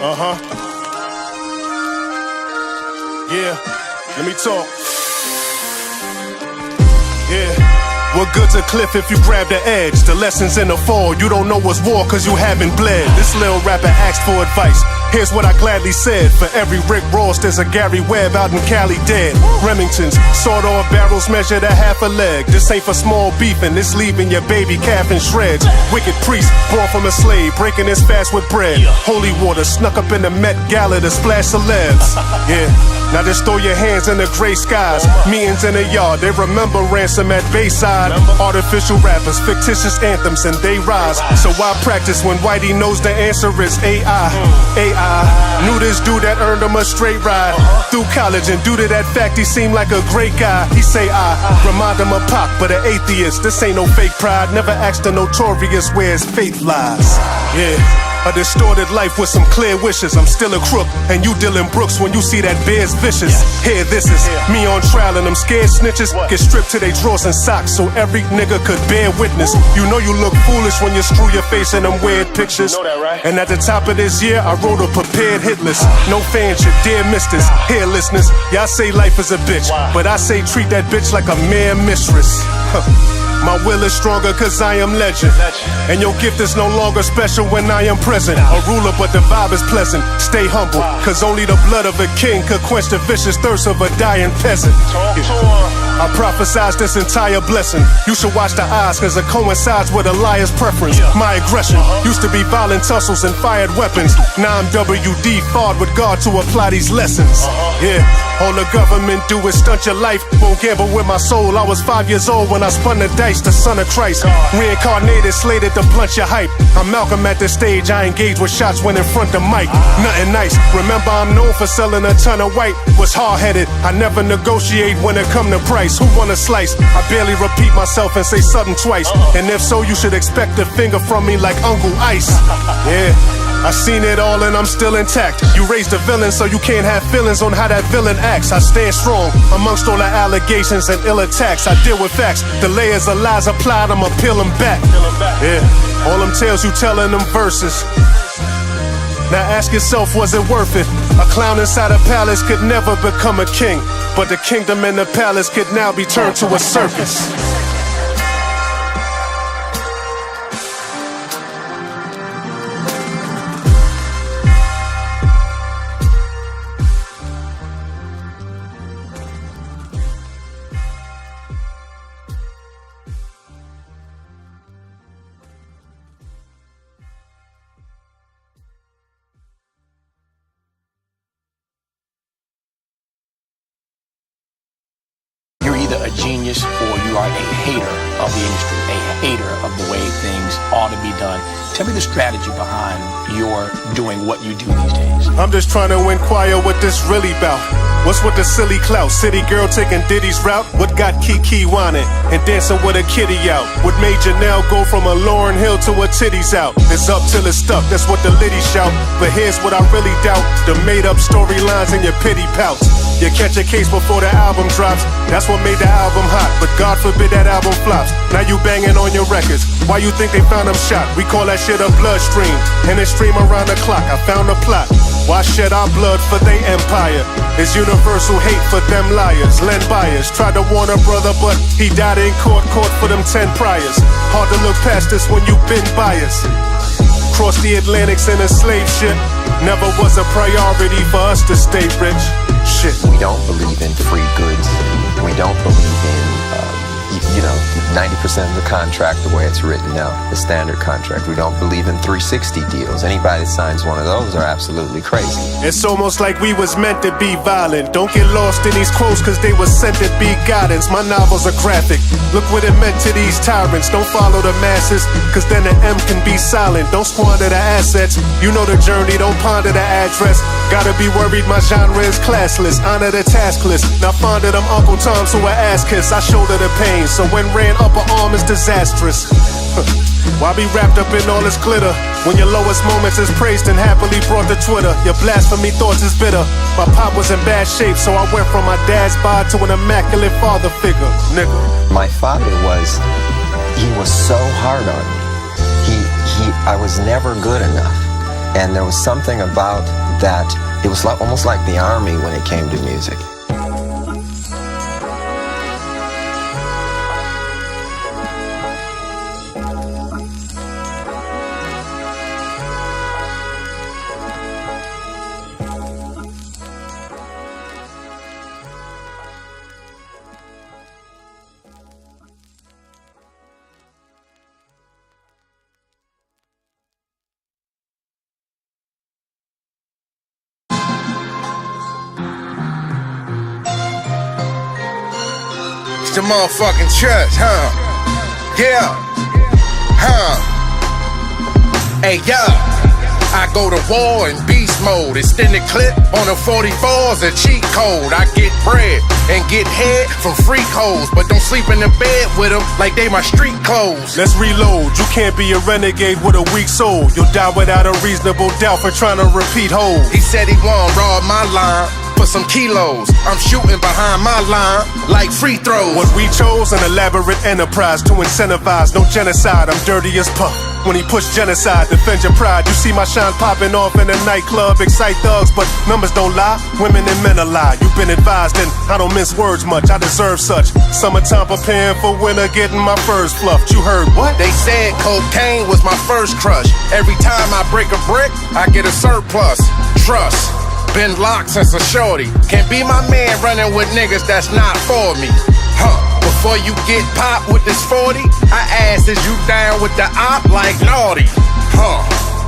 Yeah, let me talk. Yeah. What good's a cliff if you grab the edge? The lessons in the fall, you don't know what's war cause you haven't bled. This little rapper asked for advice. Here's what I gladly said. For every Rick Ross, there's a Gary Webb out in Cali dead. Remingtons, sawed-off barrels measured at half a leg. This ain't for small beefing, this leaving your baby calf in shreds. Wicked priest, born from a slave, breaking his fast with bread. Holy water, snuck up in the Met Gala to splash celebs. Yeah, now just throw your hands in the gray skies. Meetings in the yard, they remember Ransom at Bayside. Artificial rappers, fictitious anthems, and they rise. So why practice when Whitey knows the answer is AI? Knew this dude that earned him a straight ride through college, and due to that fact he seemed like a great guy. He say I remind him of Pac, but an atheist. This ain't no fake pride, never asked the notorious where his faith lies. Yeah, a distorted life with some clear wishes. I'm still a crook, and you Dylan Brooks when you see that bear's vicious. Here, this is me on trial, and them scared snitches get stripped to their drawers and socks so every nigga could bear witness. You know you look foolish when you screw your face in them weird pictures. And at the top of this year, I wrote a prepared hit list. No fanship, dear misters, here listeners. Y'all say life is a bitch, but I say treat that bitch like a mere mistress. My will is stronger cause I am legend. And your gift is no longer special when I am present. A ruler but the vibe is pleasant. Stay humble, cause only the blood of a king could quench the vicious thirst of a dying peasant. I prophesize this entire blessing. You should watch the eyes cause it coincides with a liar's preference. My aggression used to be violent tussles and fired weapons. Now I'm WD, fought with God to apply these lessons. Yeah, all the government do is stunt your life. Won't gamble with my soul. I was 5 years old when I spun the dice. The son of Christ, reincarnated, slated to blunt your hype. I'm Malcolm at this stage, I engage with shots when in front of Mike. Nothing nice, remember I'm known for selling a ton of white. Was hard-headed, I never negotiate when it come to price. Who want a slice? I barely repeat myself and say something twice. And if so, you should expect a finger from me like Uncle Ice. Yeah, I seen it all and I'm still intact. You raised a villain so you can't have feelings on how that villain acts. I stand strong amongst all the allegations and ill attacks. I deal with facts, the layers of lies applied, I'ma peel them back. Yeah, all them tales you telling them verses. Now ask yourself, was it worth it? A clown inside a palace could never become a king, but the kingdom and the palace could now be turned to a circus. A genius or you are a hater of the industry, a hater of the way things ought to be done. Tell me the strategy behind your doing what you do these days. I'm just trying to inquire what this really about. What's with the silly clout? City girl taking Diddy's route? What got Kiki whining and dancing with a kitty out? What made Janelle go from a Lauryn Hill to her titties out? It's up till it's stuck, that's what the liddies shout. But here's what I really doubt, the made up storylines and your pity pouts. You catch a case before the album drops, that's what made the album hot. But God forbid that album flops, now you banging on your records. Why you think they found them shot? We call that shit a bloodstream, and it stream around the clock. I found a plot, why shed our blood for they empire? It's universal hate for them liars. Len Byers tried to warn a brother, but he died in court for them 10 priors. Hard to look past this when you've been biased. Cross the Atlantics in a slave ship, never was a priority for us to stay rich. Shit. We don't believe in free goods. We don't believe in, 90% of the contract the way it's written now, the standard contract. We don't believe in 360 deals. Anybody that signs one of those are absolutely crazy. It's almost like we was meant to be violent. Don't get lost in these quotes cause they were sent to be guidance. My novels are graphic. Look what it meant to these tyrants. Don't follow the masses cause then the M can be silent. Don't squander the assets. You know the journey, don't ponder the address. Gotta be worried my genre is classless. Honor the task list. Now fond of them Uncle Toms who are ass kiss. I shoulder the pain. So when ran upper arm is disastrous. Why be wrapped up in all this glitter when your lowest moments is praised and happily brought to Twitter? Your blasphemy thoughts is bitter. My pop was in bad shape, so I went from my dad's bod to an immaculate father figure, nigga. My father he was so hard on me. I was never good enough. And there was something about that. It was like, almost like the army when it came to music. The motherfucking church, huh? Yeah, huh? Hey, yeah. I go to war in beast mode. Extended clip on a 44's a cheat code. I get bread and get head from freak hoes, but don't sleep in the bed with them like they my street clothes. Let's reload. You can't be a renegade with a weak soul. You'll die without a reasonable doubt for trying to repeat holes. He said he won't rob my line for some kilos. I'm shooting behind my line like free throws. What we chose, an elaborate enterprise to incentivize no genocide. I'm dirty as puff. When he pushed genocide, defend your pride. You see my shine popping off in a nightclub, excite thugs, but numbers don't lie. Women and men are lie. You've been advised, and I don't mince words much. I deserve such. Summertime preparing for winter, getting my furs fluffed. You heard what? They said cocaine was my first crush. Every time I break a brick, I get a surplus. Trust. Been locked since a shorty. Can't be my man running with niggas that's not for me. Huh. Before you get popped with this 40, I asked, is you down with the op like naughty? Huh.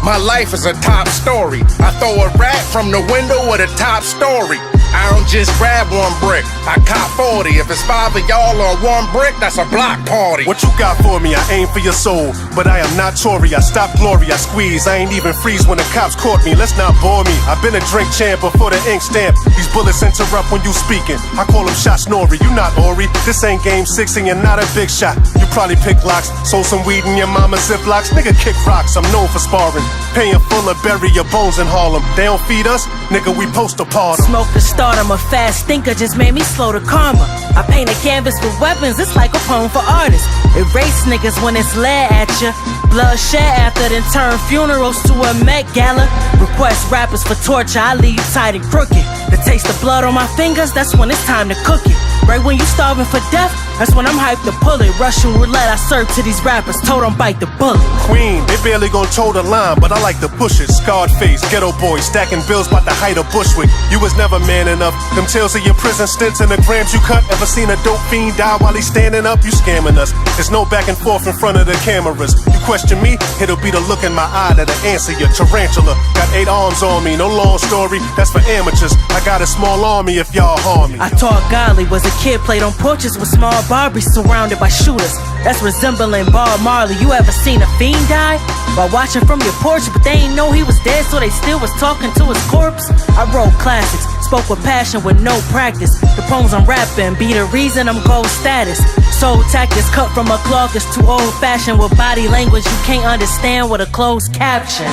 My life is a top story. I throw a rat from the window with a top story. I don't just grab one brick, I cop 40. If it's 5 of y'all on one brick, that's a block party. What you got for me? I aim for your soul, but I am not Tory. I stop glory, I squeeze. I ain't even freeze when the cops caught me. Let's not bore me. I've been a drink champ before the ink stamp. These bullets interrupt when you speaking. I call them shots Nori. You not Ori. This ain't game 6 and you're not a big shot. You probably pick locks, sold some weed in your mama's Ziplocs. Nigga kick rocks, I'm known for sparring. Paying full or bury your bones in Harlem. They don't feed us, nigga, we post a part. Smoke the start, I'm a fast thinker, just made me slow to karma. I paint a canvas with weapons, it's like a poem for artists. Erase niggas when it's led at ya. Bloodshed after then turn funerals to a Met Gala. Request rappers for torture, I leave you tight and crooked. The taste of blood on my fingers, that's when it's time to cook it. Right when you starving for death, that's when I'm hyped to pull it. Russian roulette, I serve to these rappers, told them bite the bullet. Queen, they barely gon' toe the line, but I like to push it. Scarred face, ghetto boy, stacking bills by the height of Bushwick. You was never man enough. Them tales of your prison stints and the grams you cut. Ever seen a dope fiend die while he's standing up? You scamming us. There's no back and forth in front of the cameras. You question me, it'll be the look in my eye that'll answer you. Tarantula, got 8 arms on me, no long story, that's for amateurs. I got a small army if y'all harm me. I taught Golly, was a kid, played on porches with small Barbies surrounded by shooters. That's resembling Bob Marley. You ever seen a fiend die? While watching from your porch, but they ain't know he was dead, so they still was talking to his corpse. I wrote classics, spoke with passion with no practice. The poems I'm rapping be the reason I'm gold status. Soul tactics cut from a cloth is too old fashioned. With body language you can't understand with a closed caption.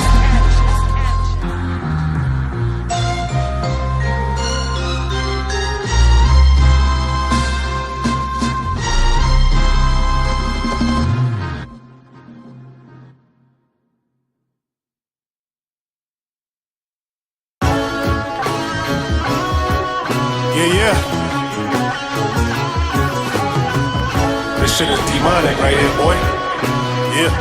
Yeah. This shit is demonic right here, boy. Yeah.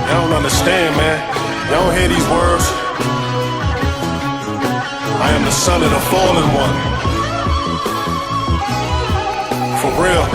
Y'all don't understand, man. Y'all don't hear these words. I am the son of the fallen one. For real.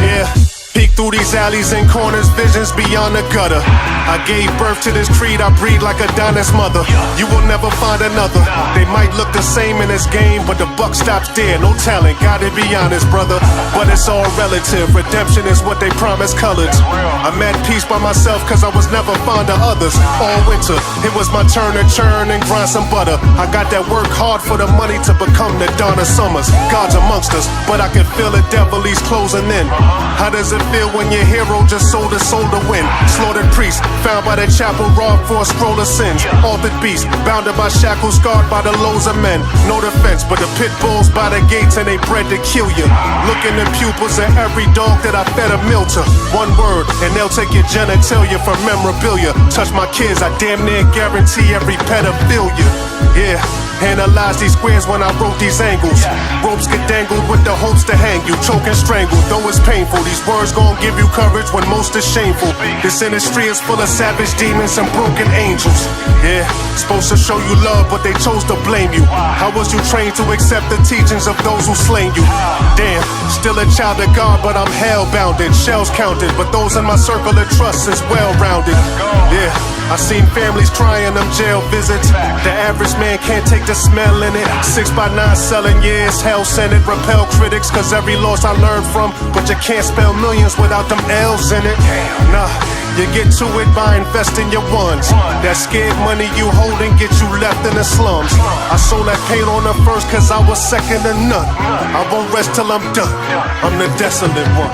Yeah. Peek through these alleys and corners, visions beyond the gutter. I gave birth to this creed, I breed like Adonis' mother. You will never find another. They might look the same in this game, but the buck stops there. No talent, gotta be honest, brother. But it's all relative. Redemption is what they promise colored. I'm at peace by myself, cause I was never fond of others. All winter, it was my turn to churn and grind some butter. I got that work hard for the money to become the Donna Summers. God's amongst us, but I can feel the devil, he's closing in. How does it feel feel when your hero just sold his soul to win? Slaughtered priest, found by the chapel, robbed for a scroll of sins. Altered beast, bounded by shackles, scarred by the lows of men. No defense, but the pit bulls by the gates and they bred to kill you. Look in the pupils of every dog that I fed a meal to. One word, and they'll take your genitalia for memorabilia. Touch my kids, I damn near guarantee every pedophilia. Yeah, analyze these squares when I wrote these angles. Ropes get dangled with the hopes to hang you, choke and strangle. Though it's painful, these words gon' give you courage when most is shameful. This industry is full of savage demons and broken angels. Yeah, supposed to show you love, but they chose to blame you. How was you trained to accept the teachings of those who slain you? Damn, still a child of God, but I'm hell-bounded. Shells counted, but those in my circle of trust is well-rounded. Yeah, I seen families crying them jail visits. The average man can't take the smell in it. 6x9 selling years, hell sent it. Repel critics, cause every loss I learned from. But you can't spell millions without them L's in it. Nah, you get to it by investing your ones. That scared money you holding get you left in the slums. I sold that paint on the first cause I was second to none. I won't rest till I'm done. I'm the desolate one.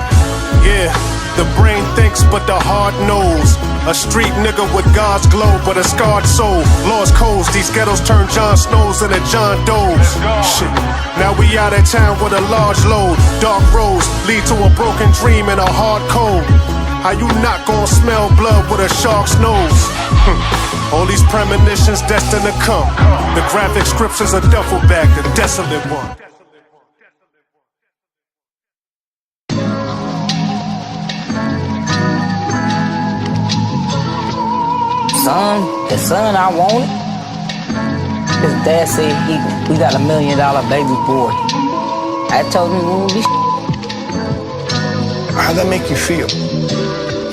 Yeah, the brain thinks but the heart knows. A street nigga with God's glow, but a scarred soul. Lost codes, these ghettos turn Jon Snows into John Does. Shit, now we out of town with a large load. Dark roads lead to a broken dream and a hard cold. How you not gon' smell blood with a shark's nose? All these premonitions destined to come. The graphic scriptures a duffel bag, the desolate one. The son I wanted. His dad said we got $1 million baby boy. I told him we won't be. How'd that make you feel?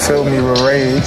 Filled me with rage.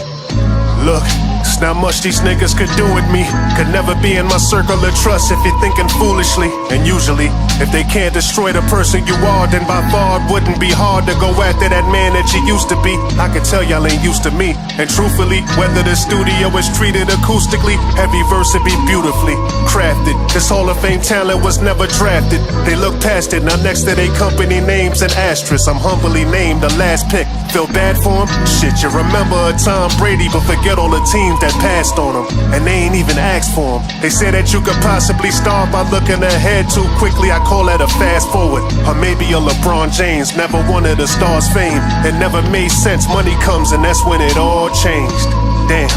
Look, it's not much these niggas could do with me. Could never be in my circle of trust if you're thinking foolishly. And usually, if they can't destroy the person you are, then by far it wouldn't be hard to go after that man that you used to be. I can tell y'all ain't used to me. And truthfully, whether the studio is treated acoustically, every verse would be beautifully crafted. This Hall of Fame talent was never drafted. They look past it, now next to their company names and asterisks. I'm humbly named the last pick. Feel bad for him? Shit, you remember a Tom Brady, but forget all the teams that passed on him. And they ain't even asked for him. They say that you could possibly start by looking ahead too quickly. I call that a fast forward. Or maybe a LeBron James, never wanted a star's fame. It never made sense, money comes and that's when it all changed. Damn.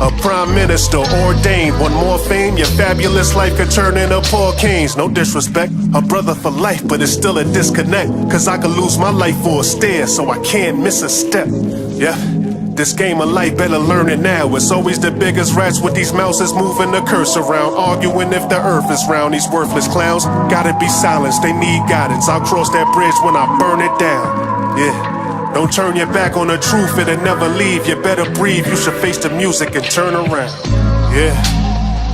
A prime minister ordained. One more fame, your fabulous life could turn into poor Kane's. No disrespect, a brother for life, but it's still a disconnect. Cause I could lose my life for a stare, so I can't miss a step. Yeah, this game of life, better learn it now. It's always the biggest rats with these mouses moving the curse around, arguing if the earth is round. These worthless clowns gotta be silenced, they need guidance. I'll cross that bridge when I burn it down. Yeah. Don't turn your back on the truth, it'll never leave. You better breathe, you should face the music and turn around. Yeah,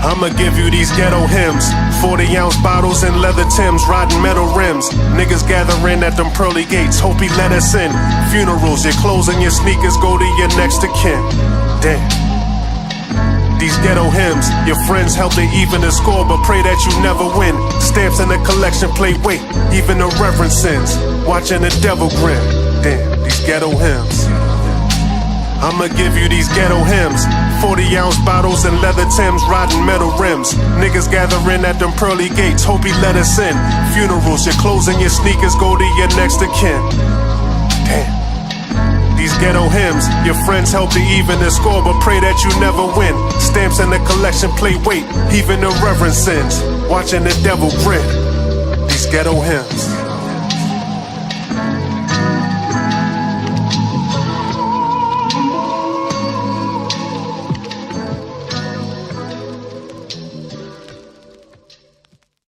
I'ma give you these ghetto hymns. 40-ounce bottles and leather Timbs, riding metal rims. Niggas gathering at them pearly gates, hope he let us in. Funerals, your clothes and your sneakers go to your next of kin. Damn. These ghetto hymns, your friends help to even the score, but pray that you never win. Stamps in the collection plate, wait, even the reverend sins. Watching the devil grin. Damn, these ghetto hymns. I'ma give you these ghetto hymns. 40-ounce bottles and leather Timbs, riding metal rims. Niggas gathering at them pearly gates, hope he let us in. Funerals, your clothes and your sneakers go to your next of kin. Damn. These ghetto hymns, your friends help to even the score, but pray that you never win. Stamps in the collection plate, wait, even the reverend sins. Watching the devil grin. These ghetto hymns.